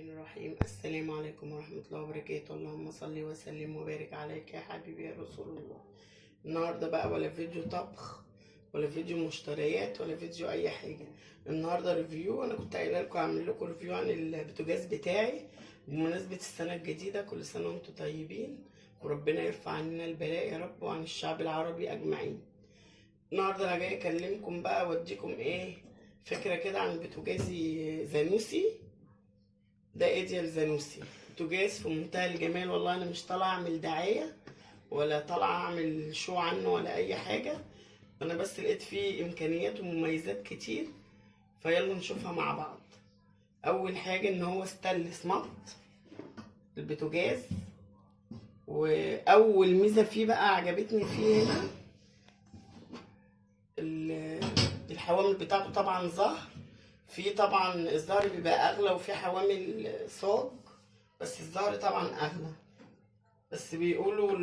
الرحمن الرحيم. السلام عليكم ورحمة الله وبركاته. اللهم صل وسلم وبارك عليك يا حبيبي يا رسول الله. النهاردة بقى ولا فيديو طبخ ولا فيديو مشتريات ولا فيديو اي حاجة. النهاردة ريفيو. انا كنت قايله لكم اعمل لكم ريفيو عن البوتاجاز بتاعي بمناسبة السنة الجديدة. كل سنة وانتم طيبين وربنا يرفع عننا البلاء يا رب وعن الشعب العربي اجمعين. النهاردة انا جاي اكلمكم بقى واديكم فكرة كده عن بوتاجازي زانوسي. ده ايديال زانوسي، بوتاجاز في منتهى الجمال. والله انا مش طالعه اعمل دعايه ولا طالعه اعمل شو عنه ولا اي حاجه، انا بس لقيت فيه امكانيات ومميزات كتير، فيلا نشوفها مع بعض. اول حاجه ان هو ستانلس مط البوتاجاز، واول ميزه فيه بقى عجبتني فيه هنا الحوامل بتاعته. طبعا زهر، في طبعا الزهر بيبقى اغلى وفي حوامل صاج، بس الزهر طبعا اغلى. بس بيقولوا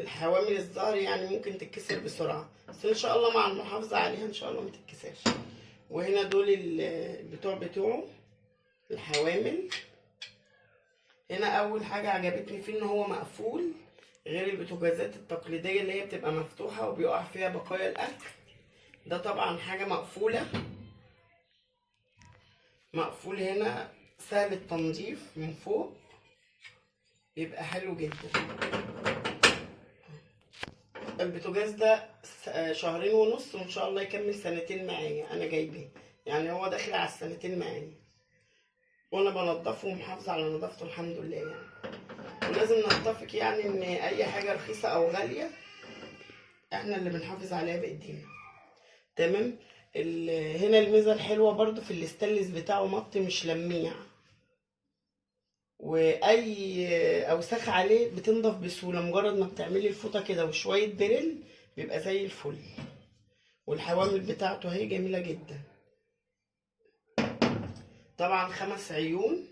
الحوامل الزهر يعني ممكن تتكسر بسرعه، بس ان شاء الله مع المحافظه عليها ان شاء الله ما تتكسرش. وهنا دول بتوعه الحوامل. هنا اول حاجه عجبتني فيه ان هو مقفول، غير البوتاجازات التقليديه اللي هي بتبقى مفتوحه وبيقع فيها بقايا الاكل. ده طبعا حاجه مقفول هنا، سهل التنظيف من فوق، يبقى حلو جدا. البوتاجاز ده شهرين ونص وان شاء الله يكمل سنتين معايا. انا جايباه يعني هو داخل على السنتين معايا، وانا بنضفه ومحافظه على نظافته الحمد لله يعني. ولازم نتفق يعني ان اي حاجه رخيصه او غاليه احنا اللي بنحافظ عليها بايدينا. تمام. هنا الميزه الحلوه برضو في الاستانلس بتاعه مط مش لميع، واي اوساخ عليه بتنضف بسهوله. مجرد ما بتعملي الفوطه كده وشويه دريل بيبقى زي الفل. والحوامل بتاعته اهي جميله جدا. طبعا 5 عيون،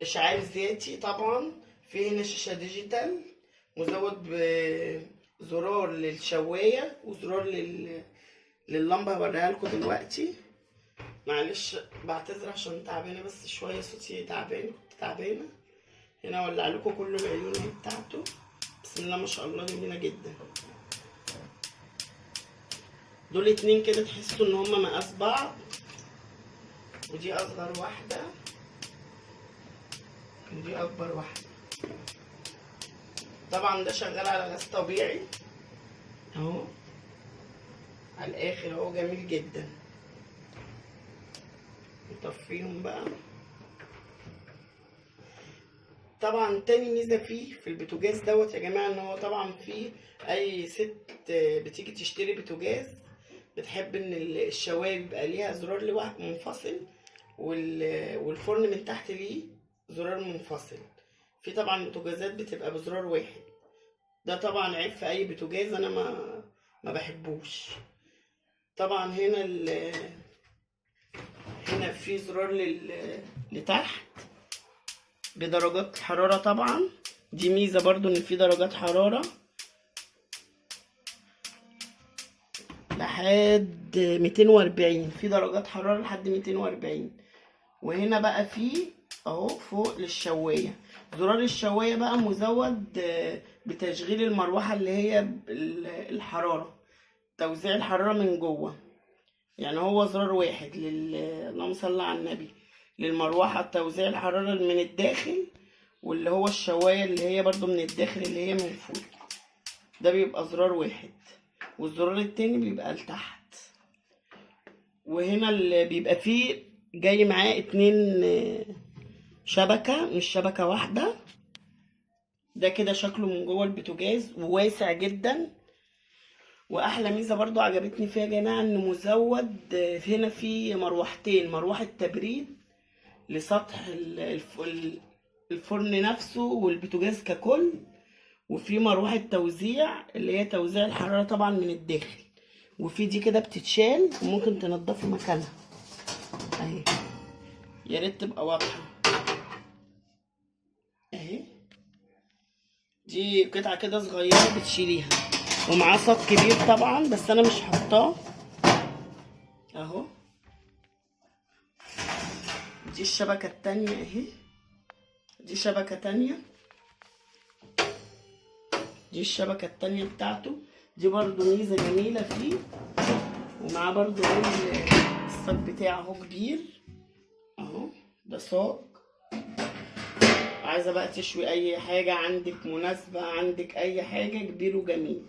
اشعاع ذاتي. طبعا في هنا شاشه ديجيتال مزود بزرار للشوايه وزرار لللمبه. هوريها لكم دلوقتي. معلش بعتذر عشان تعبانه، بس شويه صوتي تعبان، كنت تعبانه. هنا اولع لكم كل العيون بتاعته. بسم الله ما شاء الله جميله جدا. دول 2 كده تحسوا ان هما مقاس بعض، ودي اصغر واحده ودي اكبر واحده. طبعا ده شغال على غاز طبيعي اهو على الاخر اهو، جميل جدا. نطفيهم بقى. طبعا تاني ميزه فيه في البوتاجاز دوت يا جماعه ان هو طبعا فيه اي ست بتيجي تشتري بوتاجاز بتحب ان الشوايه بيبقى ليها زرار لوحده منفصل، والفرن من تحت ليه زرار منفصل. في طبعا بوتاجازات بتبقى بزرار واحد، ده طبعا عيب في اي بوتاجاز، انا ما بحبوش. طبعا هنا في زرار لتحت بدرجات حرارة. طبعا دي ميزة برضو ان في درجات حرارة لحد 240، في درجات حرارة لحد 240. وهنا بقى في اهو فوق للشواية زرار الشواية بقى مزود بتشغيل المروحة اللي هي الحرارة، توزيع الحرارة من جوه. يعني هو زرار واحد اللهم صل على النبي للمروحة توزيع الحرارة من الداخل، واللي هو الشواية اللي هي برضو من الداخل اللي هي من فوق. ده بيبقى زرار واحد، والزرار التاني بيبقى لتحت. وهنا اللي بيبقى فيه جاي معاه 2 شبكة مش شبكة واحدة. ده كده شكله من جوه البوتاجاز وواسع جدا. واحلى ميزه برضو عجبتني فيها يا جماعه انه مزود هنا في مروحتين، مروحه تبريد لسطح الفرن نفسه والبوتاجاز ككل، وفي مروحه توزيع اللي هي توزيع الحراره طبعا من الداخل. وفي دي كده بتتشال وممكن تنضفي مكانها اهي، يا ريت تبقى واضحه اهي. دي قطعه كده صغيره بتشيليها، ومعاه صاج كبير طبعا بس انا مش حاطاه اهو. دي الشبكة التانية اهي، دي شبكة تانية، دي الشبكة التانية بتاعته. دي برضو ميزة جميلة فيه، ومعاه برضو الصاج بتاعه اهو كبير اهو، ده صاج. عايزة بقى تشوي اي حاجة عندك، مناسبة عندك اي حاجة، كبير وجميل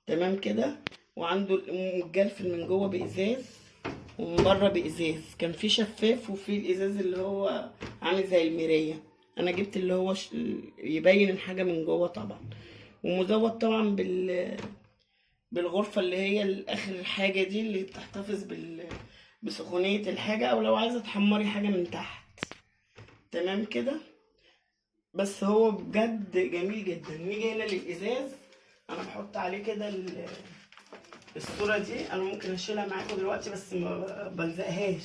تمام كده. وعنده الجلفل من جوه بإزاز ومن بره بإزاز، كان في شفاف وفي الإزاز اللي هو عامل زي المراية. انا جبت اللي هو يبين الحاجة من جوه طبعا، ومزود طبعا بالغرفة اللي هي اخر الحاجة دي، اللي بتحتفظ بسخونية الحاجة، او لو عايزة تحمري حاجة من تحت تمام كده. بس هو بجد جميل جدا. نيجي هنا للإزاز، انا بحط عليه كده الصورة دي. انا ممكن اشيلها معاكم دلوقتي بس ما بلزقهاش،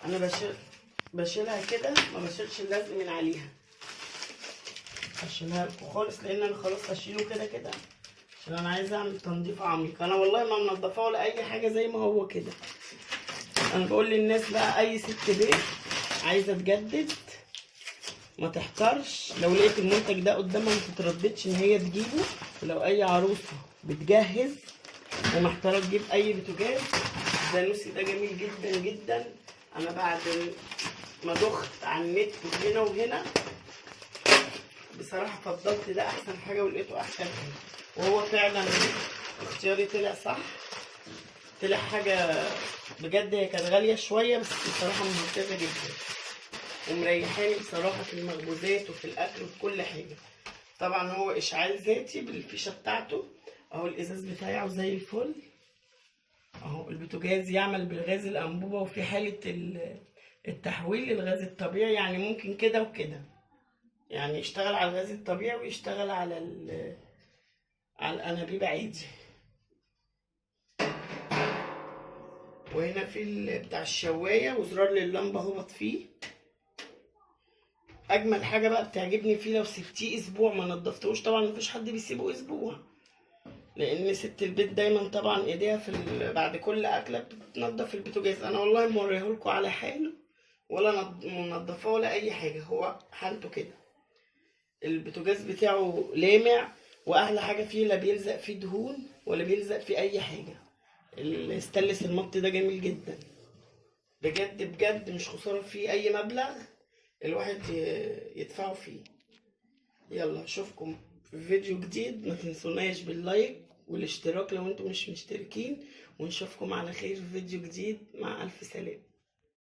انا بشيلها كده، ما بشيلش اللزق من عليها، هشيلها لكم خالص لان انا خلاص هشيله كده كده، عشان انا عايزه اعمل تنظيف عميق. انا والله ما منضفاه ولا اي حاجه، زي ما هو كده. انا بقول للناس بقى، اي ست بيت عايزه تجدد ما تحترش، لو لقيت المنتج ده قدامها ما تترددش ان هي تجيبه. ولو اي عروسه بتجهز ومحتاره تجيب اي بوتاجاز، الزانوسي ده جميل جدا جدا. انا بعد ما دخت على النت هنا وهنا بصراحه فضلت ده احسن حاجه، ولقيته احسن حاجه، وهو فعلا اختياري طلع صح، طلع حاجه بجد. هي كانت غاليه شويه بس بصراحه ممتازه جدا، ومريحاني بصراحه في المخبوزات وفي الاكل وفي كل حاجه. طبعا هو اشعال ذاتي بالفيشه بتاعته اهو، الازاز بتاعه زي الفل اهو. البوتاجاز يعمل بالغاز الانبوبه، وفي حاله التحويل للغاز الطبيعي، يعني ممكن كده وكده، يعني يشتغل على الغاز الطبيعي ويشتغل على الانابيب عادي. وهنا في بتاع الشوايه وزرار لللمبه اهو بطفيه. اجمل حاجه بقى بتعجبني فيه، لو سبتيه اسبوع ما نضفتوش، طبعا مفيش حد بيسيبه اسبوع، لان ست البيت دايما طبعا ايديها بعد كل اكله بتنضف البوتاجاز. انا والله موريهولكوا على حاله، ولا منضفاه ولا اي حاجه، هو حالته كده. البوتاجاز بتاعه لامع، واحلى حاجه فيه لا بيلزق فيه دهون ولا بيلزق فيه اي حاجه. الستانلس المط ده جميل جدا بجد بجد، مش خساره فيه اي مبلغ الواحد يدفعه فيه. يلا اشوفكم في فيديو جديد، ما تنسوناش باللايك والاشتراك لو انتم مش مشتركين، ونشوفكم على خير في فيديو جديد. مع الف سلامه.